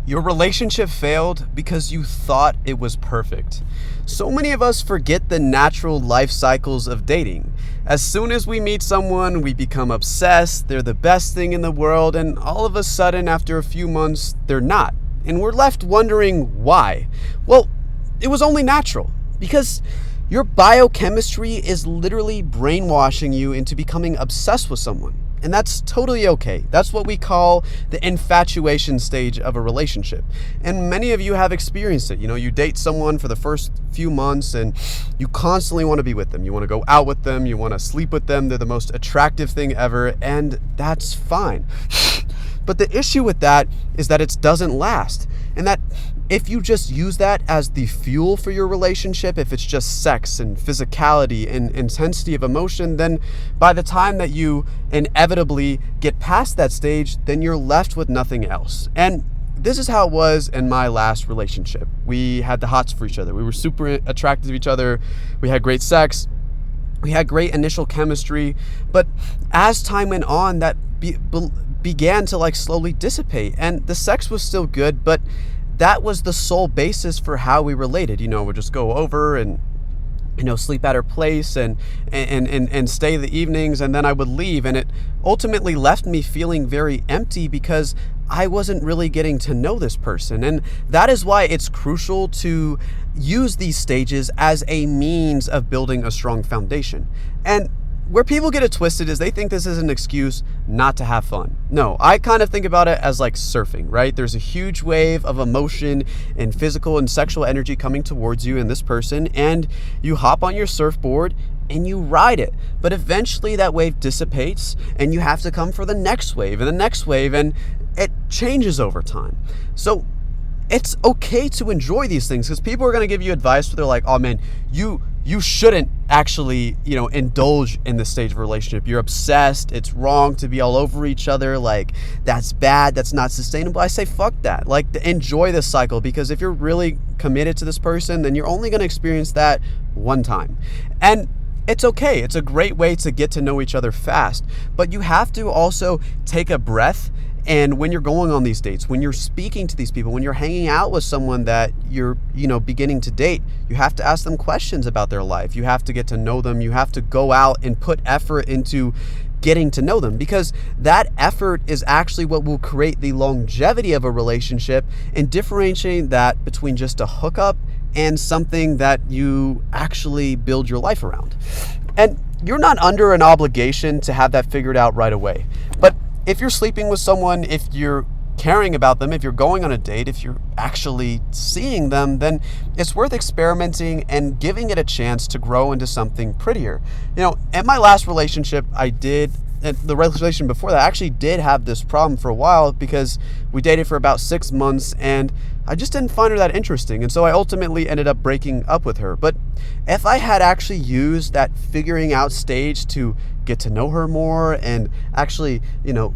Your relationship failed because you thought it was perfect. So many of us forget the natural life cycles of dating. As soon as we meet someone, we become obsessed, they're the best thing in the world, and all of a sudden, after a few months, they're not. And we're left wondering why. Well, it was only natural. Because your biochemistry is literally brainwashing you into becoming obsessed with someone. And that's totally okay. That's what we call the infatuation stage of a relationship. And many of you have experienced it. You date someone for the first few months and you constantly want to be with them. You want to go out with them. You want to sleep with them. They're the most attractive thing ever. And that's fine. But the issue with that is that it doesn't last. And that if you just use that as the fuel for your relationship, if it's just sex and physicality and intensity of emotion, then by the time that you inevitably get past that stage, then you're left with nothing else. And this is how it was in my last relationship. We had the hots for each other. We were super attracted to each other. We had great sex. We had great initial chemistry. But as time went on, that began to slowly dissipate. And the sex was still good, but that was the sole basis for how we related. We'd just go over and sleep at her place and stay the evenings, and then I would leave, and it ultimately left me feeling very empty because I wasn't really getting to know this person. And that is why it's crucial to use these stages as a means of building a strong foundation. And where people get it twisted is they think this is an excuse not to have fun. No, I kind of think about it as like surfing, right? There's a huge wave of emotion and physical and sexual energy coming towards you and this person, and you hop on your surfboard and you ride it. But eventually that wave dissipates and you have to come for the next wave and the next wave, and it changes over time. So it's okay to enjoy these things, because people are going to give you advice where they're like, oh man, you shouldn't actually, indulge in this stage of a relationship. You're obsessed. It's wrong to be all over each other. That's bad. That's not sustainable. I say, fuck that. Enjoy this cycle, because if you're really committed to this person, then you're only going to experience that one time. And it's okay. It's a great way to get to know each other fast. But you have to also take a breath. And when you're going on these dates, when you're speaking to these people, when you're hanging out with someone that you're, beginning to date, you have to ask them questions about their life. You have to get to know them. You have to go out and put effort into getting to know them, because that effort is actually what will create the longevity of a relationship and differentiate that between just a hookup and something that you actually build your life around. And you're not under an obligation to have that figured out right away. But if you're sleeping with someone, if you're caring about them, if you're going on a date, if you're actually seeing them, then it's worth experimenting and giving it a chance to grow into something prettier. In my last relationship, the relationship before that, I actually did have this problem for a while, because we dated for about 6 months and I just didn't find her that interesting. And so I ultimately ended up breaking up with her. But if I had actually used that figuring out stage to get to know her more and actually,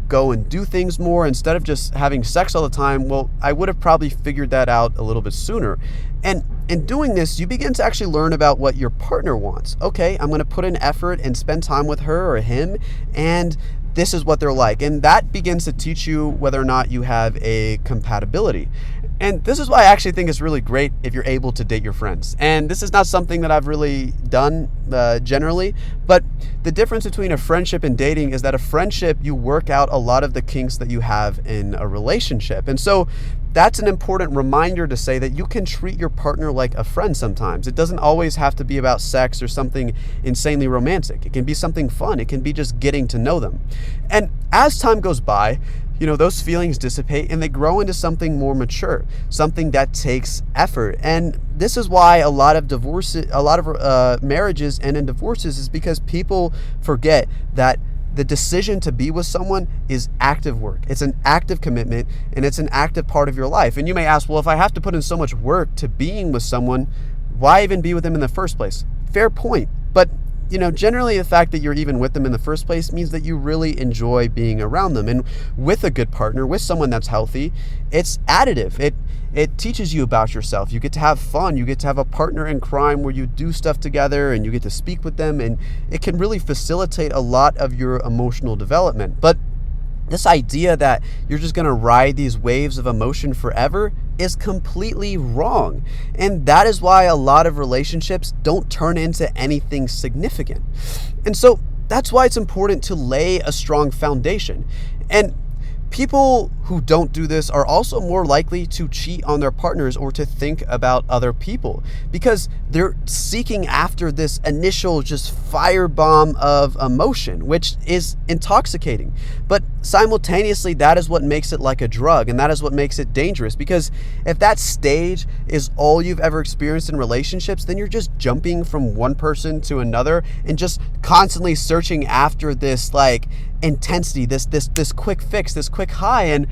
go and do things more instead of just having sex all the time, well, I would have probably figured that out a little bit sooner. And in doing this, you begin to actually learn about what your partner wants. Okay, I'm going to put in effort and spend time with her or him, and this is what they're like. And that begins to teach you whether or not you have a compatibility. And this is why I actually think it's really great if you're able to date your friends. And this is not something that I've really done generally, but the difference between a friendship and dating is that a friendship, you work out a lot of the kinks that you have in a relationship. And so that's an important reminder to say that you can treat your partner like a friend sometimes. It doesn't always have to be about sex or something insanely romantic. It can be something fun. It can be just getting to know them. And as time goes by, those feelings dissipate and they grow into something more mature, something that takes effort. And this is why a lot of marriages end in divorces, is because people forget that the decision to be with someone is active work. It's an active commitment, and it's an active part of your life. And you may ask, well, if I have to put in so much work to being with someone, why even be with them in the first place? Fair point. But generally the fact that you're even with them in the first place means that you really enjoy being around them. And with a good partner, with someone that's healthy, it's additive. It teaches you about yourself. You get to have fun. You get to have a partner in crime where you do stuff together and you get to speak with them, and it can really facilitate a lot of your emotional development. But This idea that you're just going to ride these waves of emotion forever is completely wrong. And that is why a lot of relationships don't turn into anything significant. And so that's why it's important to lay a strong foundation. And people who don't do this are also more likely to cheat on their partners or to think about other people because they're seeking after this initial just firebomb of emotion, which is intoxicating. But simultaneously, that is what makes it like a drug, and that is what makes it dangerous, because if that stage is all you've ever experienced in relationships, then you're just jumping from one person to another and just constantly searching after this like intensity, this quick fix, this quick high. And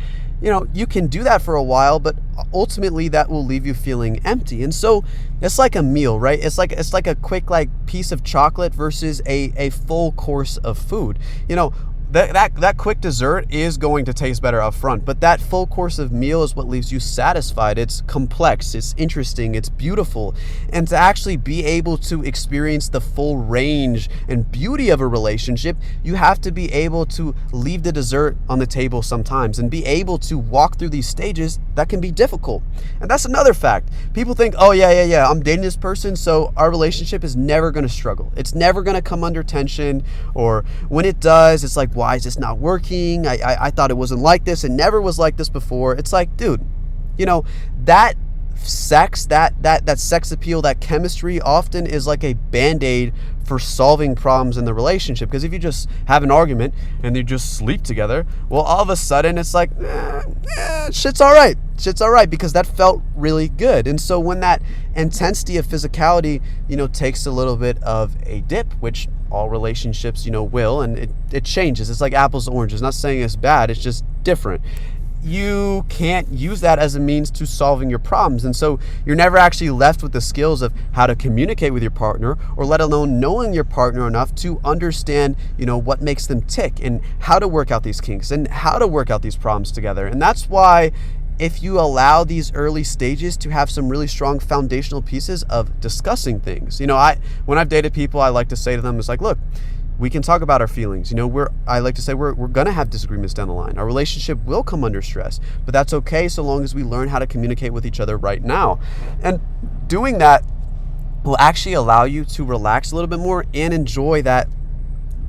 you can do that for a while, but ultimately that will leave you feeling empty. And so it's like a meal, right? It's like a quick like piece of chocolate versus a full course of food. That quick dessert is going to taste better up front, but that full course of meal is what leaves you satisfied. It's complex, it's interesting, it's beautiful. And to actually be able to experience the full range and beauty of a relationship, you have to be able to leave the dessert on the table sometimes and be able to walk through these stages that can be difficult. And that's another fact. People think, oh yeah, I'm dating this person, so our relationship is never going to struggle. It's never going to come under tension, or when it does, it's like, why is this not working? I thought it wasn't like this. It never was like this before. It's like, dude, that sex, that sex appeal, that chemistry often is like a band-aid for solving problems in the relationship. Because if you just have an argument and you just sleep together, well, all of a sudden it's like, shit's all right. Shit's all right, because that felt really good. And so when that intensity of physicality, takes a little bit of a dip, which all relationships, will, and it changes. It's like apples to oranges. Not saying it's bad, it's just different. You can't use that as a means to solving your problems. And so you're never actually left with the skills of how to communicate with your partner, or let alone knowing your partner enough to understand, what makes them tick and how to work out these kinks and how to work out these problems together. And that's why if you allow these early stages to have some really strong foundational pieces of discussing things, when I've dated people, I like to say to them, it's like, look, we can talk about our feelings. I like to say we're going to have disagreements down the line. Our relationship will come under stress, but that's okay so long as we learn how to communicate with each other right now. And doing that will actually allow you to relax a little bit more and enjoy that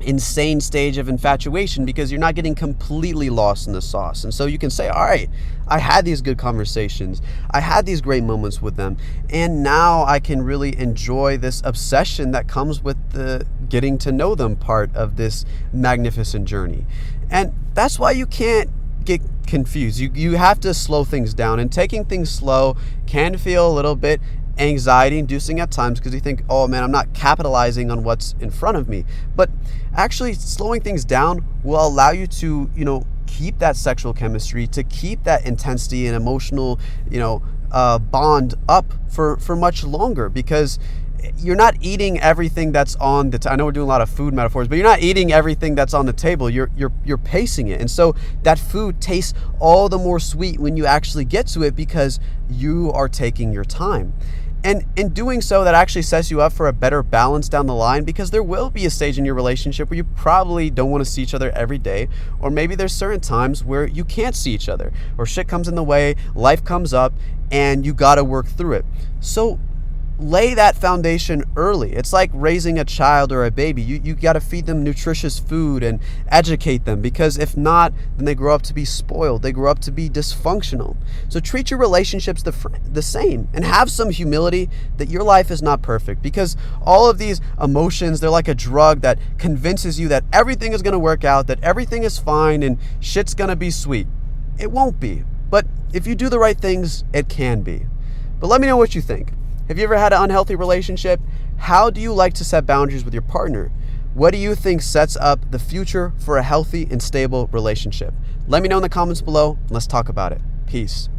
insane stage of infatuation, because you're not getting completely lost in the sauce. And so you can say, all right, I had these good conversations, I had these great moments with them, and now I can really enjoy this obsession that comes with the getting to know them part of this magnificent journey. And that's why you can't get confused. You have to slow things down, and taking things slow can feel a little bit anxiety inducing at times, because you think, oh man, I'm not capitalizing on what's in front of me. But actually slowing things down will allow you to, keep that sexual chemistry, to keep that intensity and emotional, bond up for much longer, because you're not eating everything that's on the I know we're doing a lot of food metaphors, but you're not eating everything that's on the table. You're pacing it. And so that food tastes all the more sweet when you actually get to it, because you are taking your time. And in doing so, that actually sets you up for a better balance down the line, because there will be a stage in your relationship where you probably don't want to see each other every day, or maybe there's certain times where you can't see each other, or shit comes in the way, life comes up, and you got to work through it. So lay that foundation early. It's like raising a child or a baby. You got to feed them nutritious food and educate them, because if not, then they grow up to be spoiled. They grow up to be dysfunctional. So treat your relationships the same, and have some humility that your life is not perfect, because all of these emotions, they're like a drug that convinces you that everything is going to work out, that everything is fine and shit's going to be sweet. It won't be. But if you do the right things, it can be. But let me know what you think. Have you ever had an unhealthy relationship? How do you like to set boundaries with your partner? What do you think sets up the future for a healthy and stable relationship? Let me know in the comments below, and let's talk about it. Peace.